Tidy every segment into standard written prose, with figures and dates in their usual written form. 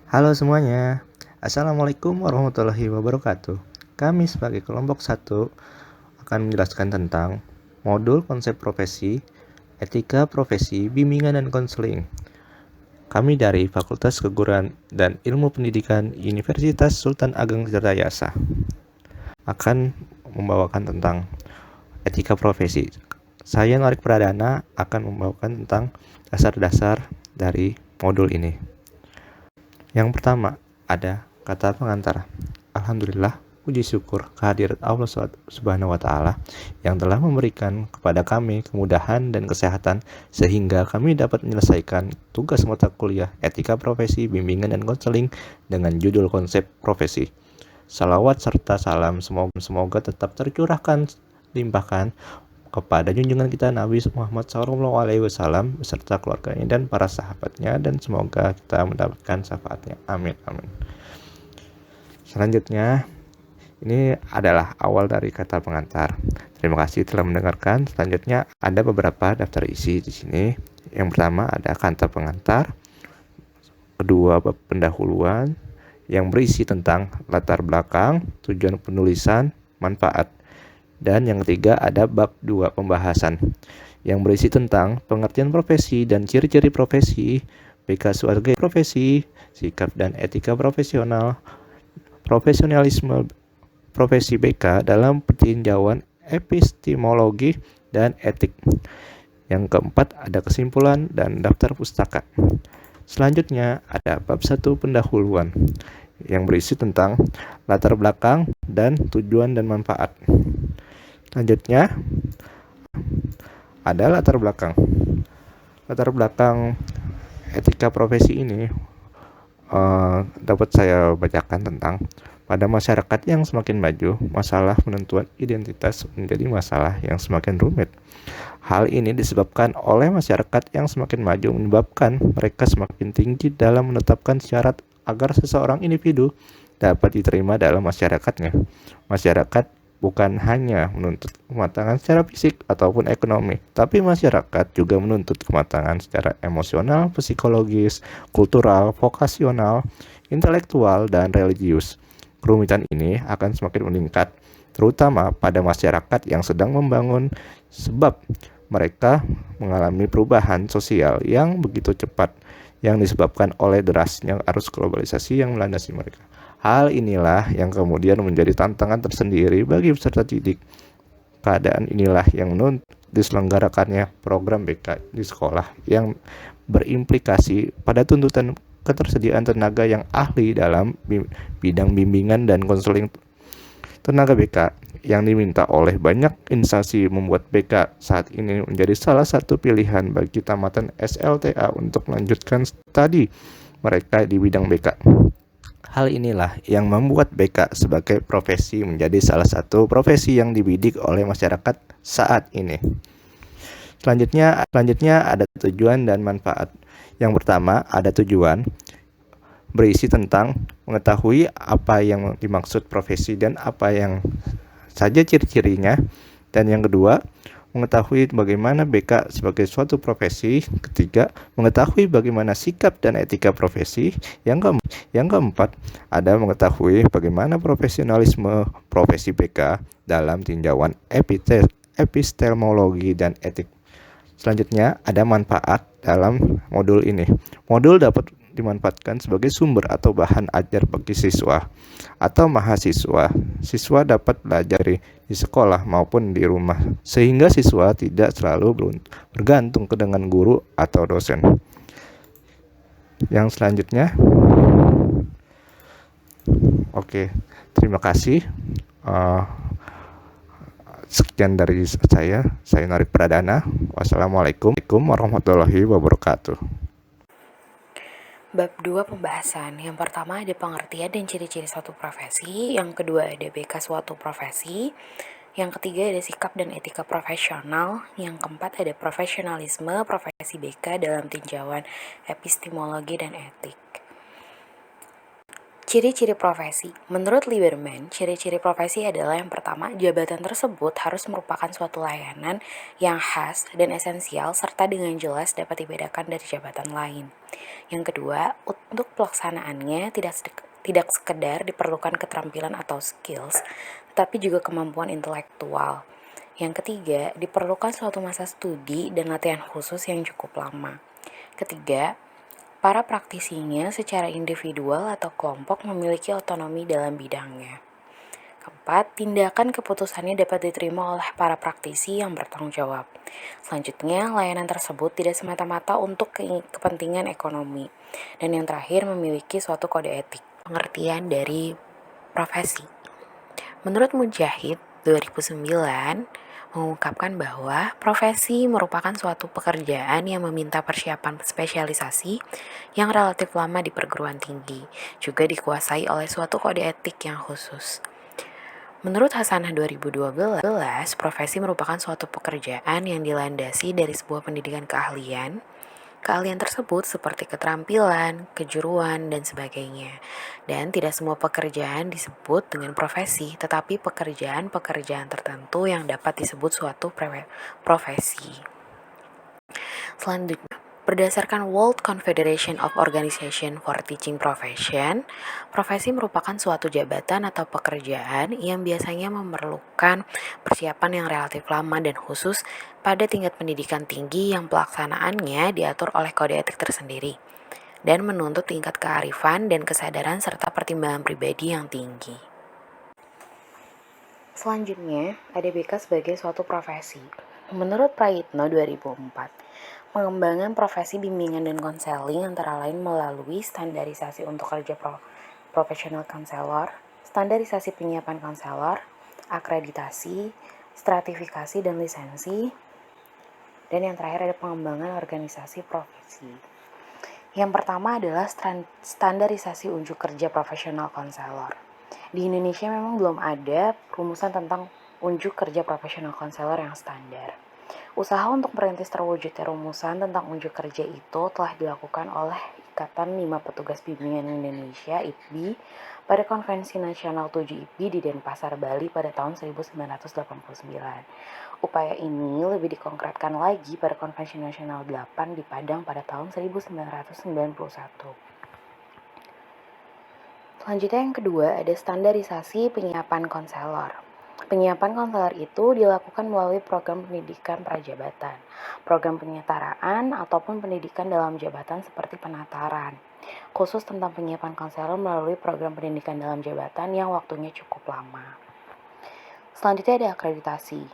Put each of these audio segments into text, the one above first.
Halo semuanya, Assalamualaikum warahmatullahi wabarakatuh. Kami sebagai kelompok 1 akan menjelaskan tentang modul konsep profesi, etika profesi, bimbingan dan konseling. Kami dari Fakultas Keguruan dan Ilmu Pendidikan Universitas Sultan Ageng Tirtayasa akan membawakan tentang etika profesi. Saya Norik Pradana akan membawakan tentang dasar-dasar dari modul ini. Yang pertama, ada kata pengantar. Alhamdulillah, puji syukur kehadirat Allah Subhanahu wa Ta'ala yang telah memberikan kepada kami kemudahan dan kesehatan sehingga kami dapat menyelesaikan tugas mata kuliah etika profesi, bimbingan dan konseling dengan judul konsep profesi. Salawat serta salam semoga tetap tercurahkan limpahkan kepada junjungan kita Nabi Muhammad SAW beserta keluarganya dan para sahabatnya, dan semoga kita mendapatkan syafaatnya. Amin amin. Selanjutnya, ini adalah awal dari kata pengantar. Terima kasih telah mendengarkan. Selanjutnya ada beberapa daftar isi di sini. Yang pertama ada kata pengantar, kedua bab pendahuluan yang berisi tentang latar belakang, tujuan penulisan, manfaat. Dan yang ketiga ada bab 2 pembahasan yang berisi tentang pengertian profesi dan ciri-ciri profesi, BK sebagai profesi, sikap dan etika profesional, profesionalisme profesi BK dalam peninjauan epistemologi dan etik. Yang keempat ada kesimpulan dan daftar pustaka. Selanjutnya ada bab 1 pendahuluan yang berisi tentang latar belakang dan tujuan dan manfaat. Selanjutnya ada latar belakang. Latar belakang etika profesi ini dapat saya bacakan tentang pada masyarakat yang semakin maju, masalah penentuan identitas menjadi masalah yang semakin rumit. Hal ini disebabkan oleh masyarakat yang semakin maju menyebabkan mereka semakin tinggi dalam menetapkan syarat agar seseorang individu dapat diterima dalam masyarakatnya. Masyarakat bukan hanya menuntut kematangan secara fisik ataupun ekonomi, tapi masyarakat juga menuntut kematangan secara emosional, psikologis, kultural, vokasional, intelektual, dan religius. Kerumitan ini akan semakin meningkat, terutama pada masyarakat yang sedang membangun, sebab mereka mengalami perubahan sosial yang begitu cepat yang disebabkan oleh derasnya arus globalisasi yang melandasi mereka. Hal inilah yang kemudian menjadi tantangan tersendiri bagi peserta didik. Keadaan inilah yang menuntut diselenggarakannya program BK di sekolah yang berimplikasi pada tuntutan ketersediaan tenaga yang ahli dalam bidang bimbingan dan konseling. Tenaga BK yang diminta oleh banyak instansi membuat BK saat ini menjadi salah satu pilihan bagi tamatan SLTA untuk melanjutkan studi mereka di bidang BK. Hal inilah yang membuat BK sebagai profesi menjadi salah satu profesi yang dibidik oleh masyarakat saat ini. Selanjutnya ada tujuan dan manfaat. Yang pertama ada tujuan, berisi tentang mengetahui apa yang dimaksud profesi dan apa yang saja ciri-cirinya. Dan yang kedua, mengetahui bagaimana BK sebagai suatu profesi. Ketiga, mengetahui bagaimana sikap dan etika profesi. Yang keempat, ada mengetahui bagaimana profesionalisme profesi BK dalam tinjauan epistemologi dan etik. Selanjutnya, ada manfaat dalam modul ini. Modul dapat dimanfaatkan sebagai sumber atau bahan ajar bagi siswa atau mahasiswa. Siswa dapat belajar di sekolah maupun di rumah, sehingga siswa tidak selalu bergantung dengan guru atau dosen. Yang selanjutnya, oke, terima kasih. Sekian dari saya Norik Pradana. Wassalamualaikum warahmatullahi wabarakatuh. Bab 2 pembahasan. Yang pertama ada pengertian dan ciri-ciri suatu profesi. Yang kedua ada BK suatu profesi. Yang ketiga ada sikap dan etika profesional. Yang keempat ada profesionalisme profesi BK dalam tinjauan epistemologi dan etik. Ciri-ciri profesi. Menurut Lieberman, ciri-ciri profesi adalah yang pertama, jabatan tersebut harus merupakan suatu layanan yang khas dan esensial serta dengan jelas dapat dibedakan dari jabatan lain. Yang kedua, untuk pelaksanaannya tidak sekedar diperlukan keterampilan atau skills, tetapi juga kemampuan intelektual. Yang ketiga, diperlukan suatu masa studi dan latihan khusus yang cukup lama. Ketiga, para praktisinya secara individual atau kelompok memiliki otonomi dalam bidangnya. Keempat, tindakan keputusannya dapat diterima oleh para praktisi yang bertanggung jawab. Selanjutnya, layanan tersebut tidak semata-mata untuk kepentingan ekonomi. Dan yang terakhir, memiliki suatu kode etik. Pengertian dari profesi. Menurut Mujahid 2009, mengungkapkan bahwa profesi merupakan suatu pekerjaan yang meminta persiapan spesialisasi yang relatif lama di perguruan tinggi, juga dikuasai oleh suatu kode etik yang khusus. Menurut Hasanah 2012, profesi merupakan suatu pekerjaan yang dilandasi dari sebuah pendidikan keahlian. Keahlian tersebut seperti keterampilan, kejuruan, dan sebagainya. Dan tidak semua pekerjaan disebut dengan profesi, tetapi pekerjaan-pekerjaan tertentu yang dapat disebut suatu profesi. Selanjutnya, berdasarkan World Confederation of Organization for Teaching Profession, profesi merupakan suatu jabatan atau pekerjaan yang biasanya memerlukan persiapan yang relatif lama dan khusus pada tingkat pendidikan tinggi yang pelaksanaannya diatur oleh kode etik tersendiri dan menuntut tingkat kearifan dan kesadaran serta pertimbangan pribadi yang tinggi. Selanjutnya, ada BK sebagai suatu profesi. Menurut Prayitno 2004, pengembangan profesi bimbingan dan konseling antara lain melalui standarisasi untuk kerja profesional konselor, standarisasi penyiapan konselor, akreditasi, stratifikasi dan lisensi, dan yang terakhir ada pengembangan organisasi profesi. Yang pertama adalah standarisasi unjuk kerja profesional konselor. Di Indonesia memang belum ada rumusan tentang unjuk kerja profesional konselor yang standar. Usaha untuk merintis terwujudnya rumusan tentang unjuk kerja itu telah dilakukan oleh Ikatan 5 Petugas Bimbingan Indonesia (IPBI) pada Konvensi Nasional 7 IPBI di Denpasar, Bali pada tahun 1989. Upaya ini lebih dikonkretkan lagi pada Konvensi Nasional 8 di Padang pada tahun 1991. Selanjutnya yang kedua ada standarisasi penyiapan konselor. Penyiapan konselor itu dilakukan melalui program pendidikan prajabatan, program penyetaraan, ataupun pendidikan dalam jabatan seperti penataran. Khusus tentang penyiapan konselor melalui program pendidikan dalam jabatan yang waktunya cukup lama. Selanjutnya ada akreditasi.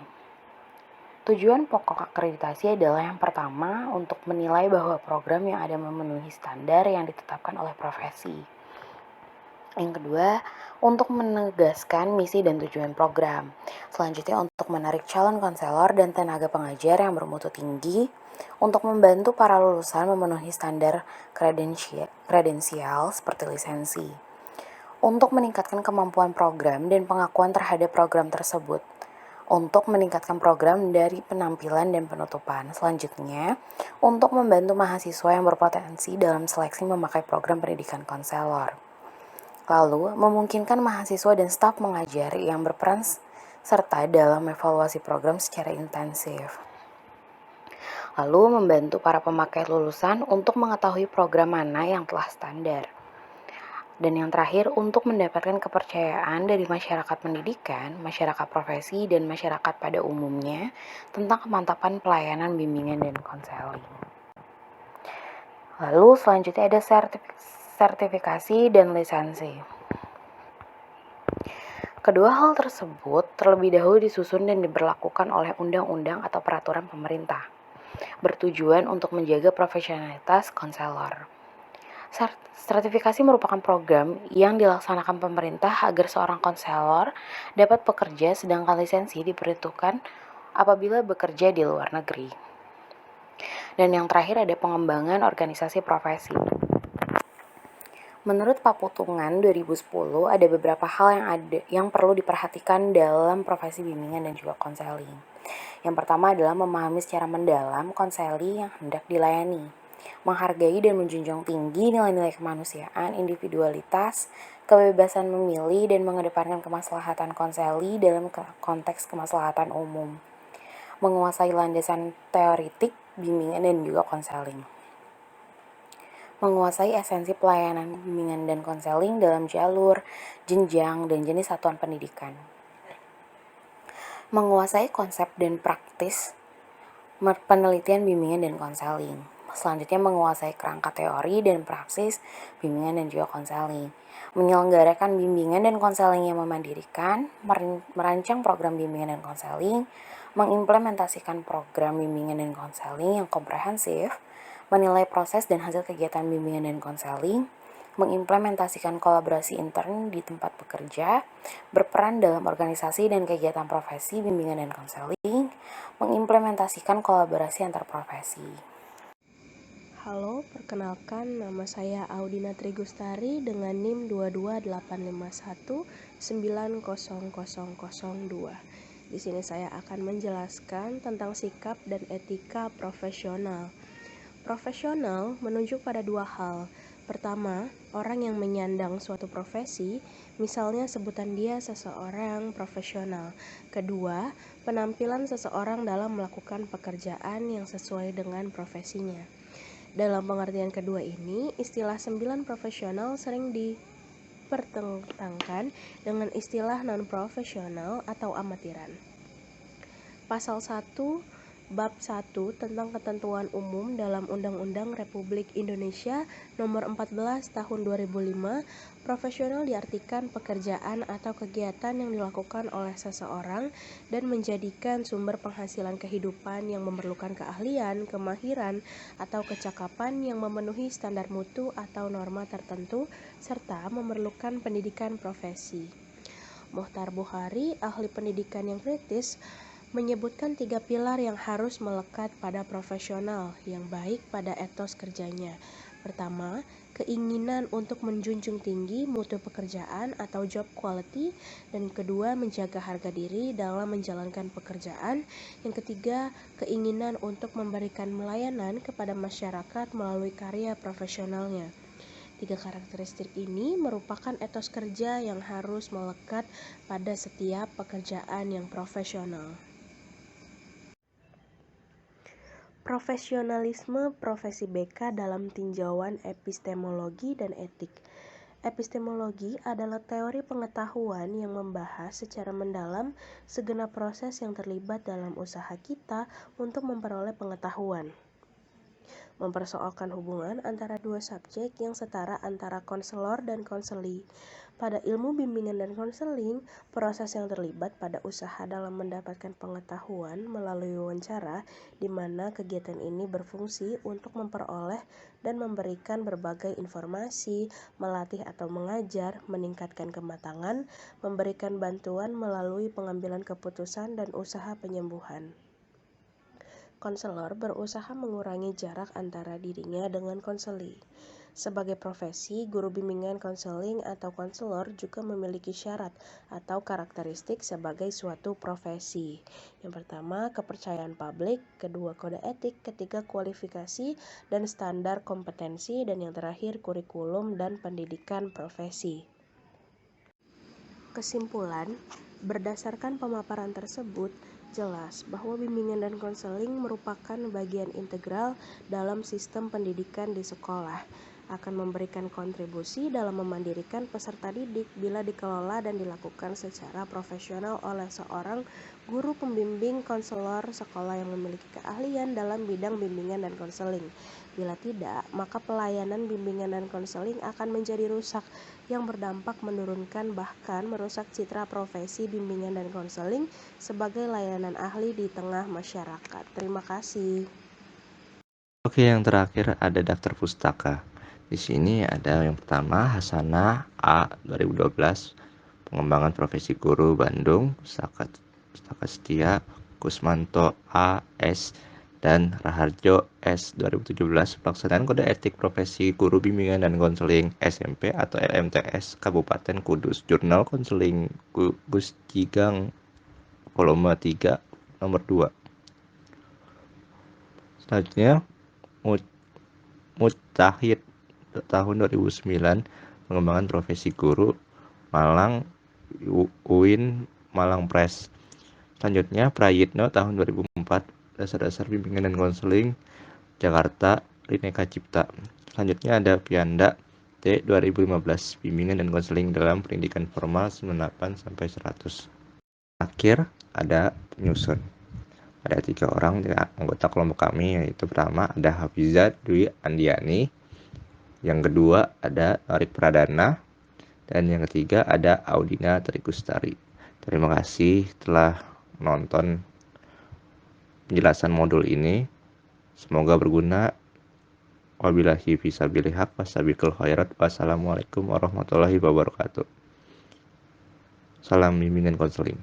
Tujuan pokok akreditasi adalah yang pertama untuk menilai bahwa program yang ada memenuhi standar yang ditetapkan oleh profesi. Yang kedua, untuk menegaskan misi dan tujuan program. Selanjutnya untuk menarik calon konselor dan tenaga pengajar yang bermutu tinggi untuk membantu para lulusan memenuhi standar kredensial seperti lisensi. Untuk meningkatkan kemampuan program dan pengakuan terhadap program tersebut. Untuk meningkatkan program dari penampilan dan penutupan. Selanjutnya, untuk membantu mahasiswa yang berpotensi dalam seleksi memakai program pendidikan konselor. Lalu, memungkinkan mahasiswa dan staf mengajar yang berperan serta dalam evaluasi program secara intensif. Lalu, membantu para pemakai lulusan untuk mengetahui program mana yang telah standar. Dan yang terakhir, untuk mendapatkan kepercayaan dari masyarakat pendidikan, masyarakat profesi, dan masyarakat pada umumnya tentang kemantapan pelayanan bimbingan dan konseling. Lalu, selanjutnya ada sertifikasi dan lisensi. Kedua hal tersebut terlebih dahulu disusun dan diberlakukan oleh undang-undang atau peraturan pemerintah, bertujuan untuk menjaga profesionalitas konselor. Sertifikasi merupakan program yang dilaksanakan pemerintah agar seorang konselor dapat bekerja, sedangkan lisensi diperuntukkan apabila bekerja di luar negeri. Dan yang terakhir ada pengembangan organisasi profesi. Menurut Paputungan 2010, ada beberapa hal yang perlu diperhatikan dalam profesi bimbingan dan juga konseling. Yang pertama adalah memahami secara mendalam konseling yang hendak dilayani. menghargai dan menjunjung tinggi nilai-nilai kemanusiaan, individualitas, kebebasan memilih, dan mengedepankan kemaslahatan konseli dalam konteks kemaslahatan umum, menguasai landasan teoritik, bimbingan, dan juga konseling, menguasai esensi pelayanan bimbingan dan konseling dalam jalur, jenjang, dan jenis satuan pendidikan, menguasai konsep dan praktis penelitian bimbingan dan konseling. Selanjutnya menguasai kerangka teori dan praksis bimbingan dan juga konseling. Menyelenggarakan bimbingan dan konseling yang memandirikan, merancang program bimbingan dan konseling, mengimplementasikan program bimbingan dan konseling yang komprehensif, menilai proses dan hasil kegiatan bimbingan dan konseling, mengimplementasikan kolaborasi intern di tempat bekerja, berperan dalam organisasi dan kegiatan profesi bimbingan dan konseling, mengimplementasikan kolaborasi antar profesi. Halo, perkenalkan nama saya Audina Trigustari dengan NIM 22851 90002. Di sini saya akan menjelaskan tentang sikap dan etika profesional. Profesional menunjuk pada dua hal. Pertama, orang yang menyandang suatu profesi, misalnya sebutan dia seseorang profesional. Kedua, penampilan seseorang dalam melakukan pekerjaan yang sesuai dengan profesinya. Dalam pengertian kedua ini, istilah 9 profesional sering dipertentangkan dengan istilah non-profesional atau amatiran. Pasal 1 Bab 1 tentang ketentuan umum dalam Undang-Undang Republik Indonesia Nomor 14 Tahun 2005, profesional diartikan pekerjaan atau kegiatan yang dilakukan oleh seseorang dan menjadikan sumber penghasilan kehidupan yang memerlukan keahlian, kemahiran, atau kecakapan yang memenuhi standar mutu atau norma tertentu serta memerlukan pendidikan profesi. Mohtar Bukhari, ahli pendidikan yang kritis, menyebutkan 3 pilar yang harus melekat pada profesional yang baik pada etos kerjanya. Pertama, keinginan untuk menjunjung tinggi mutu pekerjaan atau job quality, dan kedua, menjaga harga diri dalam menjalankan pekerjaan. Yang ketiga, keinginan untuk memberikan pelayanan kepada masyarakat melalui karya profesionalnya. 3 karakteristik ini merupakan etos kerja yang harus melekat pada setiap pekerjaan yang profesional. Profesionalisme profesi BK dalam tinjauan epistemologi dan etik. Epistemologi adalah teori pengetahuan yang membahas secara mendalam segenap proses yang terlibat dalam usaha kita untuk memperoleh pengetahuan. Mempersoalkan hubungan antara dua subjek yang setara antara konselor dan konseli. Pada ilmu bimbingan dan konseling, proses yang terlibat pada usaha dalam mendapatkan pengetahuan melalui wawancara, di mana kegiatan ini berfungsi untuk memperoleh dan memberikan berbagai informasi, melatih atau mengajar, meningkatkan kematangan, memberikan bantuan melalui pengambilan keputusan dan usaha penyembuhan. Konselor berusaha mengurangi jarak antara dirinya dengan konseli. Sebagai profesi, guru bimbingan konseling atau konselor juga memiliki syarat atau karakteristik sebagai suatu profesi. Yang pertama, kepercayaan publik, kedua, kode etik, ketiga, kualifikasi dan standar kompetensi, dan yang terakhir, kurikulum dan pendidikan profesi. Kesimpulan, berdasarkan pemaparan tersebut, jelas bahwa bimbingan dan konseling merupakan bagian integral dalam sistem pendidikan di sekolah, akan memberikan kontribusi dalam memandirikan peserta didik bila dikelola dan dilakukan secara profesional oleh seorang guru pembimbing konselor sekolah yang memiliki keahlian dalam bidang bimbingan dan konseling. Bila tidak, maka pelayanan bimbingan dan konseling akan menjadi rusak, yang berdampak menurunkan bahkan merusak citra profesi bimbingan dan konseling sebagai layanan ahli di tengah masyarakat. Terima kasih. Oke, yang terakhir ada daftar pustaka. Di sini ada yang pertama Hasanah A 2012, pengembangan profesi guru Bandung, Pustaka Setia, Kusmanto A S dan Raharjo S 2017, pelaksanaan kode etik profesi guru bimbingan dan konseling SMP atau LMTS Kabupaten Kudus, Jurnal Konseling Gus Jigang volume 3 nomor 2. Selanjutnya Mujtahid tahun 2009, pengembangan profesi guru, Malang, UIN Malang Press. Selanjutnya Prayitno tahun 2004, dasar-dasar bimbingan dan konseling, Jakarta, Rineka Cipta. Selanjutnya ada Pianda T 2015, bimbingan dan konseling dalam pendidikan formal 98 sampai 100. Akhir ada penyusun. Ada 3 orang anggota kelompok kami, yaitu pertama ada Hafizah Dwi Andiani, yang kedua ada Norik Pradana, dan yang ketiga ada Audina Trigustari. Terima kasih telah menonton penjelasan modul ini. Semoga berguna. Wabillahi fisabilil haq wasabiqul khairat. Wassalamualaikum warahmatullahi wabarakatuh. Salam bimbingan konseling.